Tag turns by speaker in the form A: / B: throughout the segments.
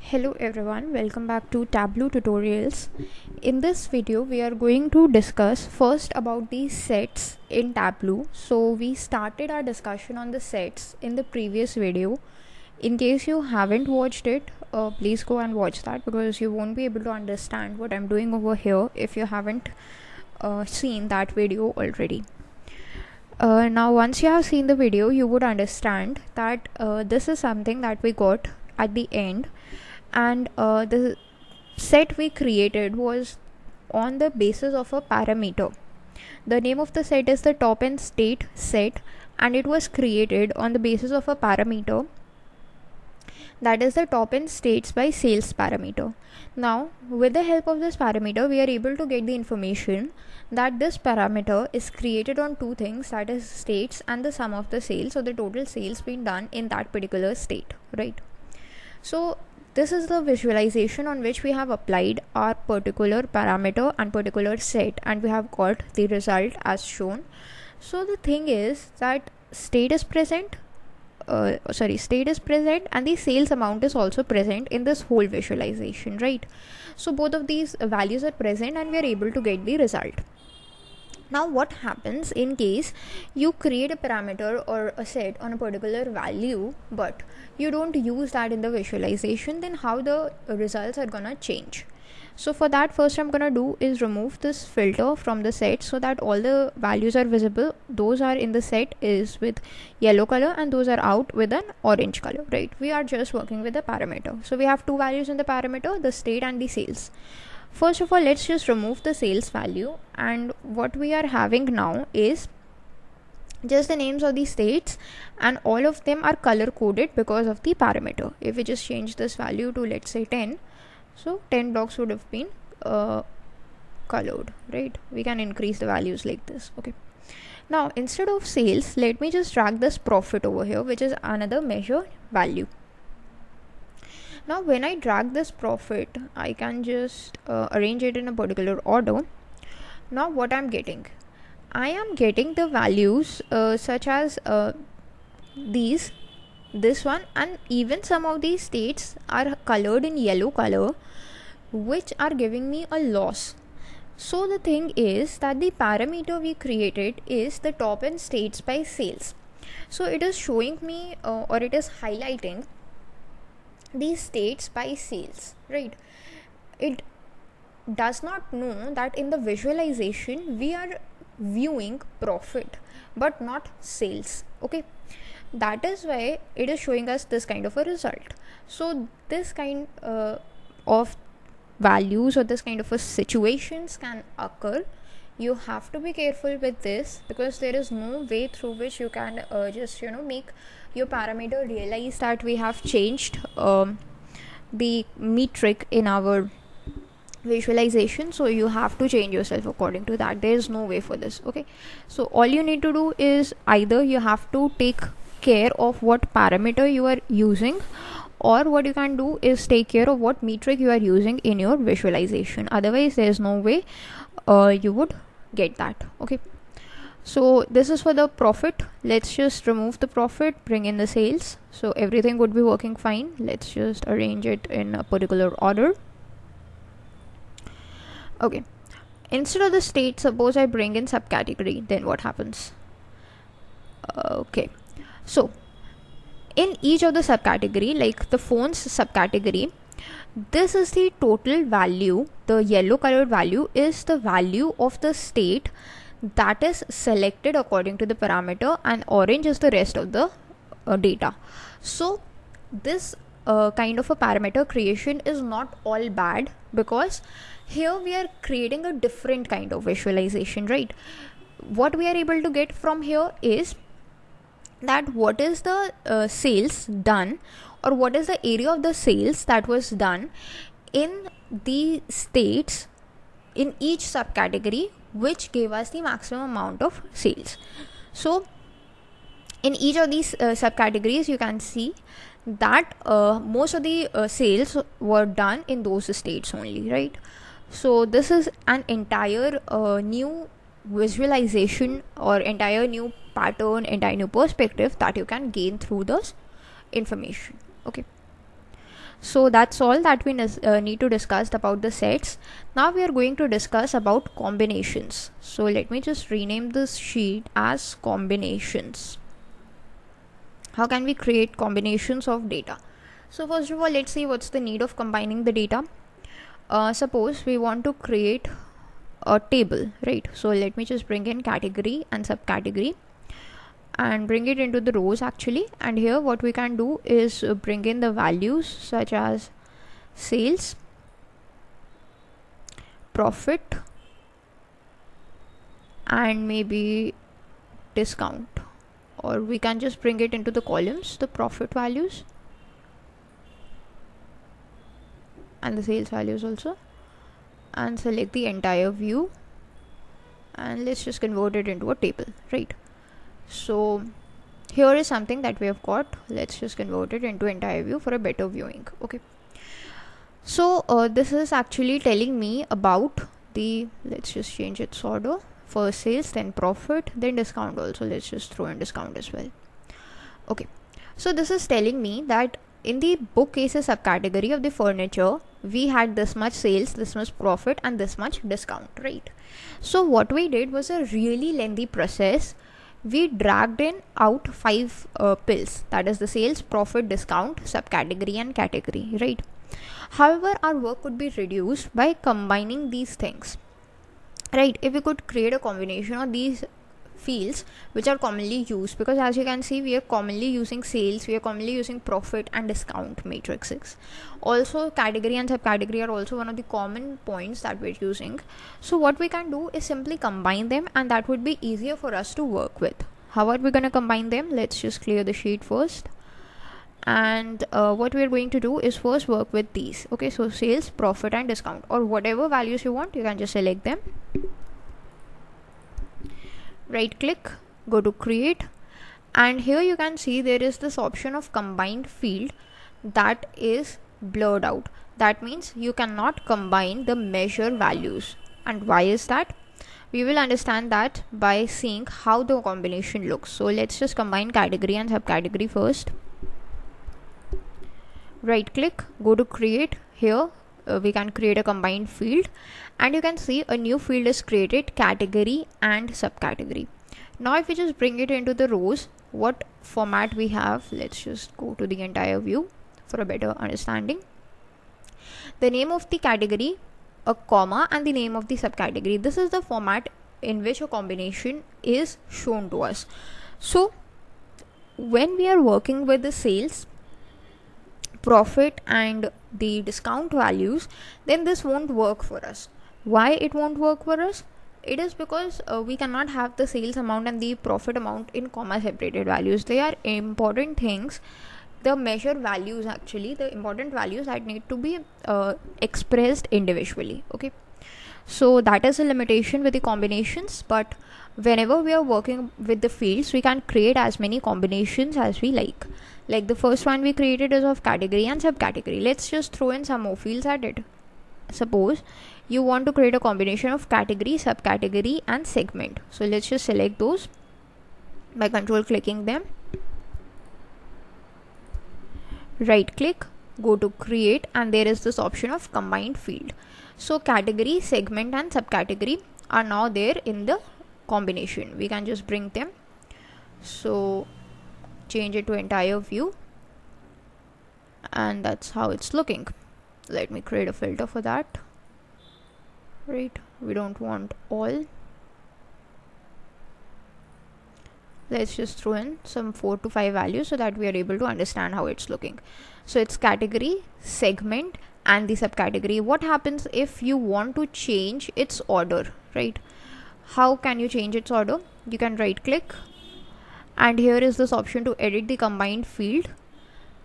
A: Hello everyone, welcome back to Tableau tutorials. In this video we are going to discuss first about the sets in Tableau. So we started our discussion on the sets in the previous video. In case you haven't watched it, please go and watch that because you won't be able to understand what I'm doing over here if you haven't seen that video already. Now once you have seen the video, you would understand that this is something that we got at the end, and the set we created was on the basis of a parameter. The name of the set is the top and state set, and it was created on the basis of a parameter, that is the top and states by sales parameter. Now with the help of this parameter we are able to get the information that this parameter is created on two things, that is states and the sum of the sales, or the total sales being done in that particular state, right? So this is the visualization on which we have applied our particular parameter and particular set, and we have got the result as shown. So the thing is that state is present and the sales amount is also present in this whole visualization, right? So both of these values are present and we are able to get the result. Now what happens in case you create a parameter or a set on a particular value but you don't use that in the visualization, then how the results are gonna change? So for that, first I'm gonna do is remove this filter from the set so that all the values are visible. Those are in the set is with yellow color and those are out with an orange color, right? We are just working with the parameter. So we have two values in the parameter, the state and the sales. First of all, let's just remove the sales value, and what we are having now is just the names of the states, and all of them are color coded because of the parameter. If we just change this value to, let's say, 10, so 10 blocks would have been colored, right? We can increase the values like this. Okay, now instead of sales, let me just drag this profit over here, which is another measure value. Now when I drag this profit, I can just arrange it in a particular order. Now what I'm getting? I am getting the values such as this one, and even some of these states are colored in yellow color, which are giving me a loss. So the thing is that the parameter we created is the top and states by sales. So it is showing me or it is highlighting these states by sales, right? It does not know that in the visualization we are viewing profit but not sales. Okay, that is why it is showing us this kind of a result. So this kind of values or this kind of a situations can occur. You have to be careful with this because there is no way through which you can just make your parameter realize that we have changed the metric in our visualization. So you have to change yourself according to that. There is no way for this. Okay, so all you need to do is either you have to take care of what parameter you are using, or what you can do is take care of what metric you are using in your visualization. Otherwise there is no way you would get that. Okay, so this is for the profit. Let's just remove the profit, bring in the sales, so everything would be working fine. Let's just arrange it in a particular order. Okay, instead of the state, suppose I bring in subcategory, then what happens? Okay, so in each of the subcategory, like the phones subcategory, this is the total value. The yellow colored value is the value of the state that is selected according to the parameter, and orange is the rest of the data. So this kind of a parameter creation is not all bad, because here we are creating a different kind of visualization, right? What we are able to get from here is that what is the sales done, or what is the area of the sales that was done in the states in each subcategory, which gave us the maximum amount of sales. So in each of these subcategories you can see that most of the sales were done in those states only, right? So this is an entire new visualization or entire new pattern, entire new perspective that you can gain through this information. Okay, So that's all that we need to discuss about the sets. Now we are going to discuss about combinations. So let me just rename this sheet as combinations. How can we create combinations of data? So first of all, let's see what's the need of combining the data. Suppose we want to create a table, right? So let me just bring in category and subcategory and bring it into the rows actually. And here what we can do is bring in the values such as sales, profit, and maybe discount, or we can just bring it into the columns, the profit values and the sales values also, and select the entire view, and let's just convert it into a table, right? So here is something that we have got. Let's just convert it into entire view for a better viewing. Okay, so this is actually telling me about the, let's just change its order, first sales, then profit, then discount also. Let's just throw in discount as well. Okay, so this is telling me that in the bookcases subcategory of the furniture, we had this much sales, this much profit, and this much discount, right? So what we did was a really lengthy process. We dragged in out 5 pills, that is the sales, profit, discount, subcategory, and category, right? However, our work could be reduced by combining these things, right? If we could create a combination of these fields which are commonly used, because as you can see, we are commonly using sales, we are commonly using profit and discount matrices. Also category and subcategory are also one of the common points that we're using. So what we can do is simply combine them, and that would be easier for us to work with. How are we going to combine them? Let's just clear the sheet first, and what we are going to do is first work with these. Okay, so sales, profit, and discount, or whatever values you want, you can just select them, right click, go to create, and here you can see there is this option of combined field that is blurred out. That means you cannot combine the measure values. And why is that? We will understand that by seeing how the combination looks. So let's just combine category and subcategory first. Right click, go to create. Here we can create a combined field, and you can see a new field is created, category and subcategory. Now if we just bring it into the rows, what format we have, let's just go to the entire view for a better understanding. The name of the category, a comma, and the name of the subcategory. This is the format in which a combination is shown to us. So when we are working with the sales, profit, and the discount values, then this won't work for us. Why it won't work for us? It is because we cannot have the sales amount and the profit amount in comma separated values. They are important things, the measure values, actually the important values that need to be expressed individually. Okay, so that is a limitation with the combinations, but whenever we are working with the fields, we can create as many combinations as we like. Like the first one we created is of category and subcategory. Let's just throw in some more fields at it. Suppose you want to create a combination of category, subcategory, and segment. So let's just select those by control clicking them. Right click, go to create, and there is this option of combined field. So category, segment, and subcategory are now there in the combination. We can just bring them. So change it to entire view, and that's how it's looking. Let me create a filter for that. Right, we don't want all. Let's just throw in some 4 to 5 values so that we are able to understand how it's looking. So it's category, segment, and the subcategory. What happens if you want to change its order, right? How can you change its order? You can right click, and here is this option to edit the combined field.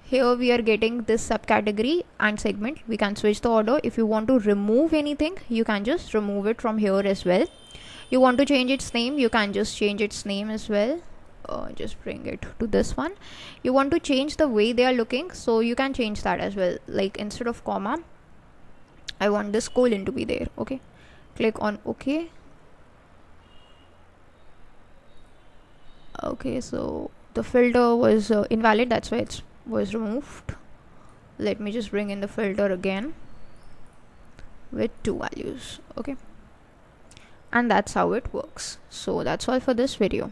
A: Here we are getting this subcategory and segment. We can switch the order. If you want to remove anything, you can just remove it from here as well. You want to change its name, you can just change its name as well. Just bring it to this one. You want to change the way they are looking, so you can change that as well. Like instead of comma, I want this colon to be there. Okay, click on OK. Okay, so the filter was invalid, that's why it was removed. Right, click, go to create, and here you can see there is this option of combined field. So category, segment, and the subcategory. What happens if you want to change its order? You can right click, and here is this option to edit the combined field. Here we are getting this subcategory and segment. We can switch the order. If you want to remove anything, you can just remove it from here as well. You want to change its name, you can just change its name as well. You want to change the way they are looking, so you can change that as well. Like instead of comma, I want this colon to be there. Okay, click on OK. let me just bring in the filter again with 2 values. Okay, and that's how it works. So that's all for this video.